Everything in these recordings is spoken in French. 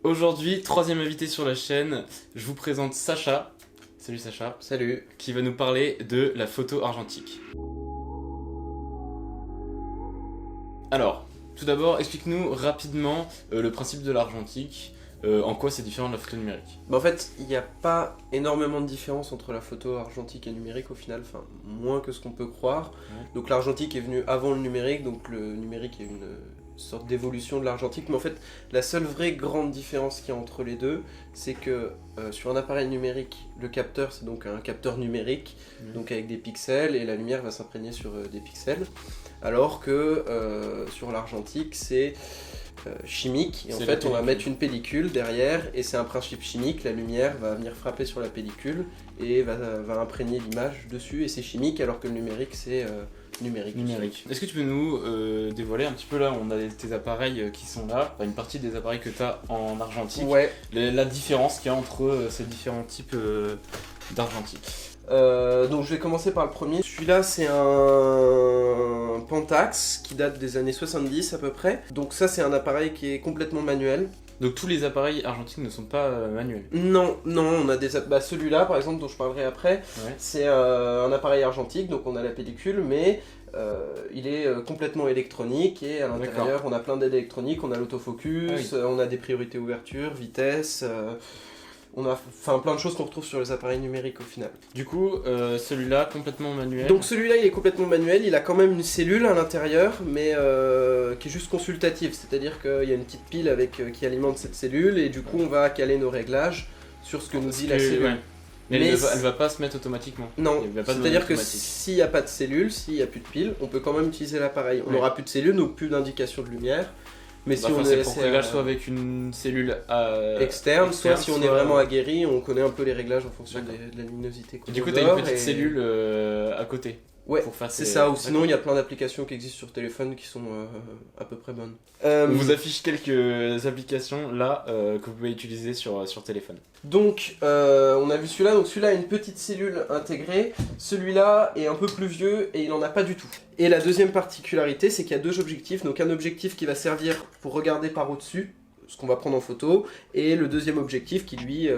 Aujourd'hui, troisième invité sur la chaîne, je vous présente Sacha. Salut Sacha. Salut. Qui va nous parler de la photo argentique. Alors, tout d'abord, explique-nous rapidement le principe de l'argentique. En quoi c'est différent de la photo numérique? En fait, il n'y a pas énormément de différence entre la photo argentique et numérique au final, enfin moins que ce qu'on peut croire. Ouais. Donc l'argentique est venu avant le numérique, donc le numérique est une sorte d'évolution de l'argentique. Mais en fait, la seule vraie grande différence qu'il y a entre les deux, c'est que sur un appareil numérique, le capteur c'est donc un capteur numérique, donc avec des pixels, et la lumière va s'imprégner sur des pixels. Alors que sur l'argentique, c'est chimique, et en fait on va mettre une pellicule derrière, et c'est un principe chimique, la lumière va venir frapper sur la pellicule et va imprégner l'image dessus, et c'est chimique, alors que le numérique c'est numérique. Est-ce que tu peux nous dévoiler un petit peu, là on a tes appareils qui sont là, enfin, une partie des appareils que tu as en argentique, ouais. La différence qu'il y a entre ces différents types d'argentique? Donc je vais commencer par le premier. Celui-là c'est un Pentax qui date des années 70 à peu près. Donc ça c'est un appareil qui est complètement manuel. Donc tous les appareils argentiques ne sont pas manuels? Non, on a des... celui-là par exemple dont je parlerai après, ouais. C'est un appareil argentique, donc on a la pellicule, mais il est complètement électronique, et à l'intérieur on a plein d'aides électroniques, on a l'autofocus, on a des priorités ouverture, vitesse... on a plein de choses qu'on retrouve sur les appareils numériques au final. Du coup, celui-là complètement manuel. Donc celui-là il est complètement manuel, il a quand même une cellule à l'intérieur, mais qui est juste consultative, c'est-à-dire qu'il y a une petite pile qui alimente cette cellule, et du coup on va caler nos réglages sur ce que nous dit la cellule. Ouais. Mais elle va pas se mettre automatiquement. Non, c'est-à-dire que s'il n'y a pas de cellule, s'il n'y a plus de pile, on peut quand même utiliser l'appareil. On n'aura plus de cellule, donc plus d'indication de lumière. Mais si on est pour réglage soit avec une cellule externe, soit si on est vraiment aguerri, on connaît un peu les réglages en fonction de la luminosité. Et du coup, tu as une petite cellule à côté. Ouais, c'est ça, ou sinon il y a plein d'applications qui existent sur téléphone qui sont à peu près bonnes. On vous affiche quelques applications là que vous pouvez utiliser sur téléphone. Donc on a vu celui-là, donc celui-là a une petite cellule intégrée, celui-là est un peu plus vieux et il en a pas du tout. Et la deuxième particularité, c'est qu'il y a deux objectifs, donc un objectif qui va servir pour regarder par au-dessus, ce qu'on va prendre en photo, et le deuxième objectif qui lui a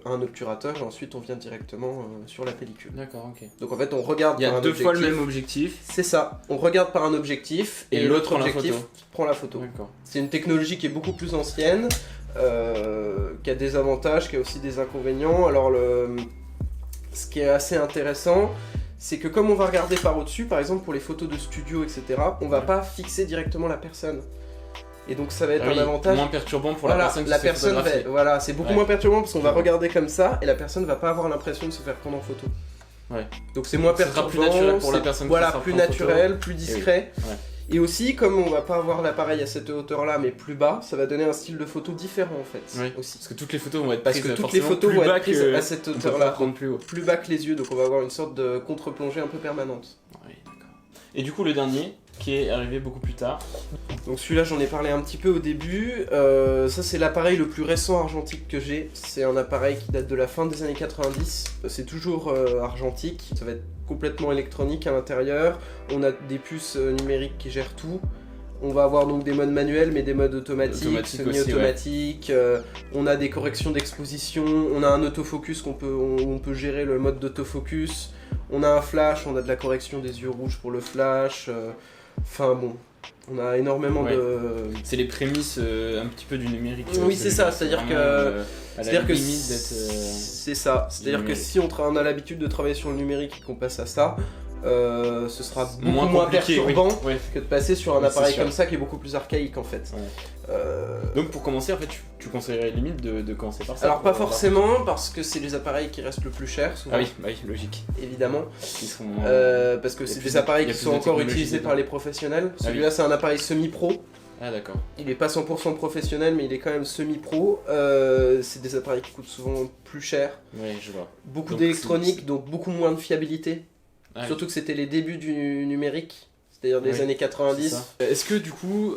un obturateur, et ensuite on vient directement sur la pellicule. D'accord, ok. Donc en fait on regarde par un objectif. Il y a deux fois le même objectif. C'est ça, on regarde par un objectif et l'autre objectif prend la photo. D'accord. C'est une technologie qui est beaucoup plus ancienne, qui a des avantages, qui a aussi des inconvénients. Alors ce qui est assez intéressant, c'est que comme on va regarder par au-dessus, par exemple pour les photos de studio, etc., on va pas fixer directement la personne. Et donc ça va être un avantage. Moins perturbant pour la personne qui se fait photographier. Voilà, c'est beaucoup moins perturbant parce qu'on va regarder comme ça et la personne va pas avoir l'impression de se faire prendre en photo. Ouais. Donc c'est moins perturbant. Plus naturel pour la personne. Voilà, plus naturel, plus discret. Et aussi, comme on va pas avoir l'appareil à cette hauteur-là, mais plus bas, ça va donner un style de photo différent en fait. Oui, aussi. Parce que toutes les photos vont être prises, à cette hauteur-là, plus bas que les yeux, donc on va avoir une sorte de contre-plongée un peu permanente. Oui, d'accord. Et du coup, le dernier, qui est arrivé beaucoup plus tard. Donc celui-là, j'en ai parlé un petit peu au début. Ça, c'est l'appareil le plus récent argentique que j'ai. C'est un appareil qui date de la fin des années 90. C'est toujours argentique. Ça va être complètement électronique à l'intérieur. On a des puces numériques qui gèrent tout. On va avoir donc des modes manuels, mais des modes automatiques, semi-automatiques. On a des corrections d'exposition. On a un autofocus où on peut gérer le mode d'autofocus. On a un flash, on a de la correction des yeux rouges pour le flash. Enfin bon, on a énormément de... C'est les prémices un petit peu du numérique. Oui, c'est ça, c'est-à-dire que... C'est ça, c'est-à-dire que si on a l'habitude de travailler sur le numérique et qu'on passe à ça, ce sera beaucoup moins perturbant que de passer sur un appareil comme ça qui est beaucoup plus archaïque en fait. Donc pour commencer, en fait, tu conseillerais limite de commencer par ça? Alors pas forcément, parce que c'est les appareils qui restent le plus chers souvent. Ah oui, logique. Évidemment. Parce que c'est des appareils qui sont encore utilisés par les professionnels. Celui-là c'est un appareil semi-pro. Ah d'accord. Il est pas 100% professionnel, mais il est quand même semi-pro. C'est des appareils qui coûtent souvent plus cher. Oui, je vois. Beaucoup d'électronique, donc beaucoup moins de fiabilité. Surtout que c'était les débuts du numérique, c'est-à-dire des années 90. Est-ce que du coup,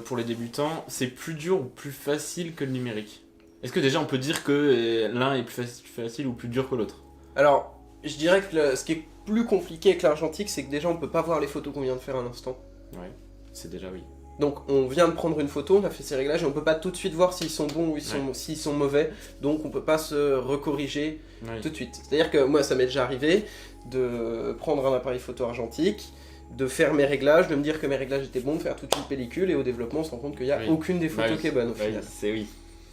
pour les débutants, c'est plus dur ou plus facile que le numérique? Est-ce que déjà on peut dire que l'un est plus facile ou plus dur que l'autre? Alors, je dirais que ce qui est plus compliqué avec l'argentique, c'est que déjà on peut pas voir les photos qu'on vient de faire à l'instant. Ouais, c'est déjà oui. Donc on vient de prendre une photo, on a fait ses réglages et on peut pas tout de suite voir s'ils sont bons ou s'ils sont mauvais, donc on peut pas se recorriger tout de suite. C'est-à-dire que moi ça m'est déjà arrivé de prendre un appareil photo argentique, de faire mes réglages, de me dire que mes réglages étaient bons, de faire toute une pellicule et au développement on se rend compte qu'il n'y a aucune des photos qui est bonne au final. C'est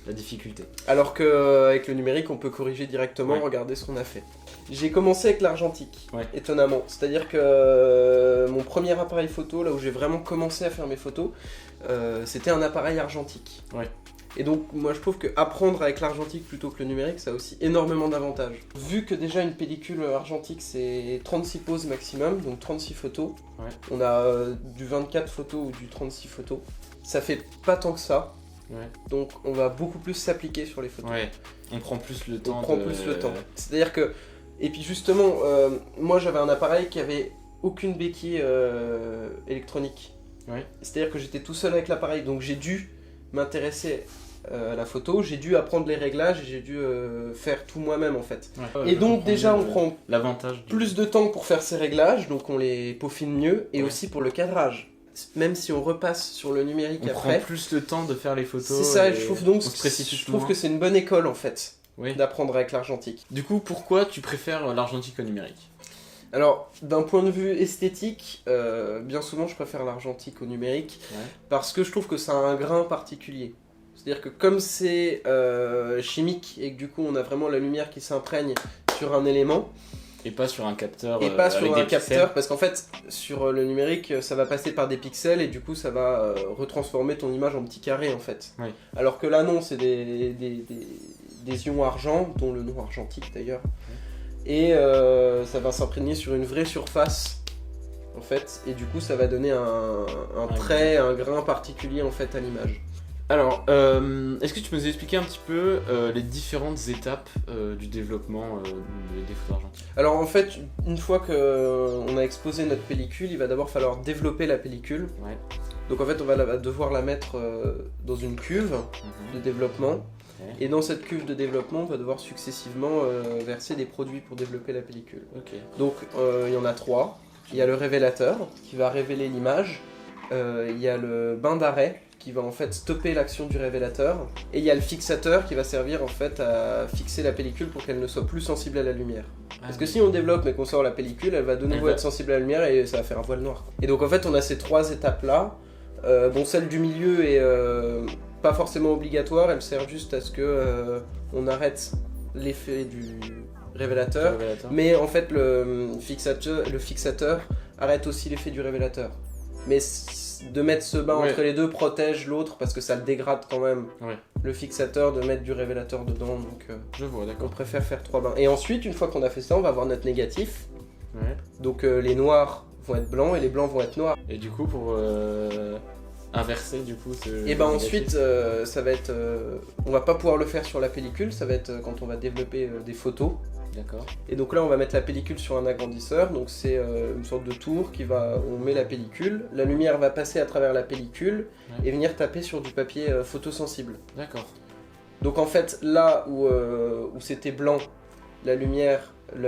la difficulté. Alors qu'avec le numérique on peut corriger directement, regarder ce qu'on a fait. J'ai commencé avec l'argentique, étonnamment. C'est-à-dire que mon premier appareil photo, là où j'ai vraiment commencé à faire mes photos, c'était un appareil argentique. Et donc moi je trouve qu'apprendre avec l'argentique plutôt que le numérique, ça a aussi énormément d'avantages. Vu que déjà une pellicule argentique c'est 36 poses maximum, donc 36 photos. On a du 24 photos ou du 36 photos. Ça fait pas tant que ça. Donc on va beaucoup plus s'appliquer sur les photos. On prend plus le temps. C'est-à-dire que... Et puis justement, moi j'avais un appareil qui avait aucune béquille électronique. C'est-à-dire que j'étais tout seul avec l'appareil, donc j'ai dû m'intéresser à la photo, j'ai dû apprendre les réglages et j'ai dû faire tout moi-même en fait. Et donc déjà on prend plus de temps pour faire ces réglages, donc on les peaufine mieux, et aussi pour le cadrage. Même si on repasse sur le numérique on après... prend plus de temps de faire les photos. C'est ça, je trouve que c'est une bonne école en fait. D'apprendre avec l'argentique. Du coup, pourquoi tu préfères l'argentique au numérique? Alors, d'un point de vue esthétique, bien souvent je préfère l'argentique au numérique parce que je trouve que ça a un grain particulier. C'est-à-dire que comme c'est chimique et que du coup on a vraiment la lumière qui s'imprègne sur un élément, et pas sur un capteur. Et pas sur un capteur, parce qu'en fait, sur le numérique, ça va passer par des pixels et du coup, ça va retransformer ton image en petits carrés en fait. Alors que là, non, c'est des ions argent, dont le nom argentique d'ailleurs. Et ça va s'imprégner sur une vraie surface en fait, et du coup, ça va donner un trait, un grain particulier en fait à l'image. Alors, est-ce que tu peux nous expliquer un petit peu les différentes étapes du développement des photos argentiques? Alors en fait, une fois qu'on a exposé notre pellicule, il va d'abord falloir développer la pellicule. Donc en fait, on va devoir la mettre dans une cuve de développement. Et dans cette cuve de développement, on va devoir successivement verser des produits pour développer la pellicule. Donc il y en a 3. Il y a le révélateur qui va révéler l'image. Il y a le bain d'arrêt qui va en fait stopper l'action du révélateur, et il y a le fixateur qui va servir en fait à fixer la pellicule pour qu'elle ne soit plus sensible à la lumière. Parce que si on développe mais qu'on sort la pellicule, elle va de nouveau être sensible à la lumière et ça va faire un voile noir. Et donc en fait on a ces 3 étapes là. Bon, celle du milieu est pas forcément obligatoire, elle sert juste à ce que on arrête l'effet du révélateur, mais en fait le fixateur arrête aussi l'effet du révélateur. Mais de mettre ce bain entre les deux protège l'autre parce que ça le dégrade quand même. Le fixateur, de mettre du révélateur dedans, donc je vois, d'accord. On préfère faire 3 bains. Et ensuite, une fois qu'on a fait ça, on va avoir notre négatif. Donc les noirs vont être blancs et les blancs vont être noirs. Et du coup, pour inverser du coup ce... Et ben ensuite, ça va être... on va pas pouvoir le faire sur la pellicule, ça va être quand on va développer des photos. D'accord. Et donc là on va mettre la pellicule sur un agrandisseur, donc c'est une sorte de tour on met la pellicule, la lumière va passer à travers la pellicule et venir taper sur du papier photosensible. D'accord. Donc en fait là où c'était blanc, la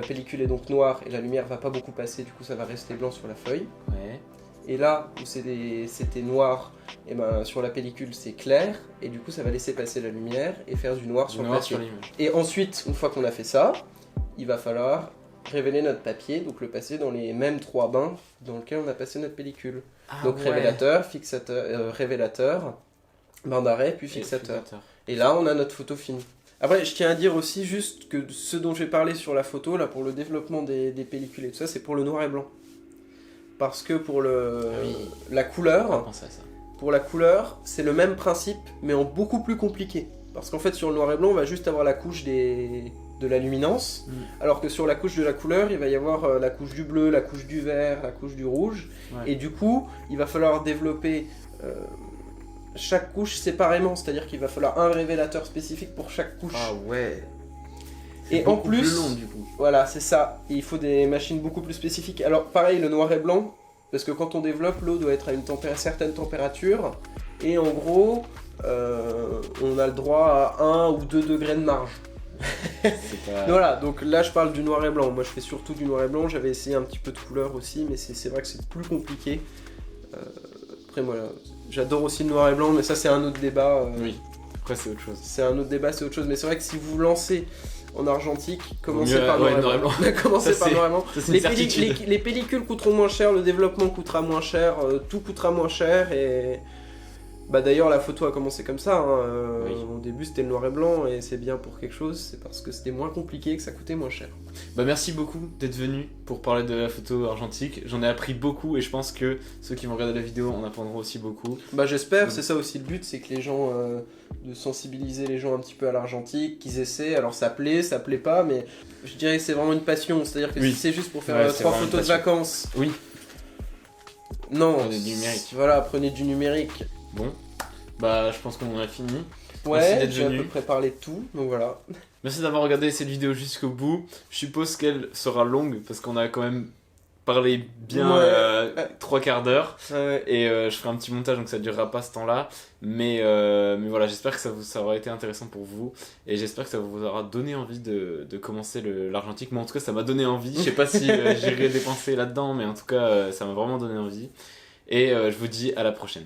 pellicule est donc noire et la lumière va pas beaucoup passer, du coup ça va rester blanc sur la feuille. Et là où c'était noir, et ben sur la pellicule c'est clair, et du coup ça va laisser passer la lumière et faire du noir sur le papier. Et ensuite, une fois qu'on a fait ça, il va falloir révéler notre papier, donc le passer dans les mêmes 3 bains dans lesquels on a passé notre pellicule. Donc révélateur, fixateur, révélateur, bain d'arrêt, puis fixateur. Et là on a notre photo finie. Après je tiens à dire aussi juste que ce dont j'ai parlé sur la photo, là pour le développement des pellicules et tout ça, c'est pour le noir et blanc. Parce que pour la couleur, pour la couleur, c'est le même principe mais en beaucoup plus compliqué. Parce qu'en fait sur le noir et blanc on va juste avoir la couche de la luminance, alors que sur la couche de la couleur, il va y avoir la couche du bleu, la couche du vert, la couche du rouge, et du coup, il va falloir développer chaque couche séparément, c'est-à-dire qu'il va falloir un révélateur spécifique pour chaque couche. Ah ouais. Et en plus, plus long, du coup. Voilà, c'est ça, il faut des machines beaucoup plus spécifiques. Alors pareil, le noir et blanc, parce que quand on développe, l'eau doit être à une certaine température, et en gros, on a le droit à 1 ou 2 degrés de marge. Voilà, donc là je parle du noir et blanc. Moi je fais surtout du noir et blanc. J'avais essayé un petit peu de couleur aussi, mais c'est vrai que c'est plus compliqué. Après moi, J'adore aussi le noir et blanc, mais ça c'est un autre débat. Oui, après c'est autre chose. C'est un autre débat, c'est autre chose. Mais c'est vrai que si vous vous lancez en argentique, commencez mieux, par ouais, noir et blanc. Commencez Ça, par noir et blanc. Ça, c'est une certitude. Les pellicules coûteront moins cher, le développement coûtera moins cher, tout coûtera moins cher et... Bah d'ailleurs la photo a commencé comme ça, hein. Oui. Au début c'était le noir et blanc et c'est bien pour quelque chose, c'est parce que c'était moins compliqué que ça coûtait moins cher. Bah merci beaucoup d'être venu pour parler de la photo argentique. J'en ai appris beaucoup et je pense que ceux qui vont regarder la vidéo en apprendront aussi beaucoup. Bah j'espère, c'est ça aussi le but, c'est que les gens, de sensibiliser les gens un petit peu à l'argentique, qu'ils essaient, alors ça plaît pas, mais je dirais que c'est vraiment une passion, c'est-à-dire que Oui. si c'est juste pour faire Ouais, c'est 3 vraiment une photos de passion. vacances, Oui. non, Prenez du numérique. Voilà, prenez du numérique. Bon, bah je pense qu'on en a fini. Merci Ouais, d'être j'ai à venu. peu près parlé de tout, donc voilà. Merci d'avoir regardé cette vidéo jusqu'au bout. Je suppose qu'elle sera longue parce qu'on a quand même parlé bien Ouais. 3 quarts d'heure. Ouais. Et je ferai un petit montage donc ça ne durera pas ce temps-là. Mais voilà, j'espère que ça aura été intéressant pour vous. Et j'espère que ça vous aura donné envie de commencer l'argentique. Mais en tout cas, ça m'a donné envie. Je sais pas si j'irai dépenser là-dedans, mais en tout cas, ça m'a vraiment donné envie. Et je vous dis à la prochaine.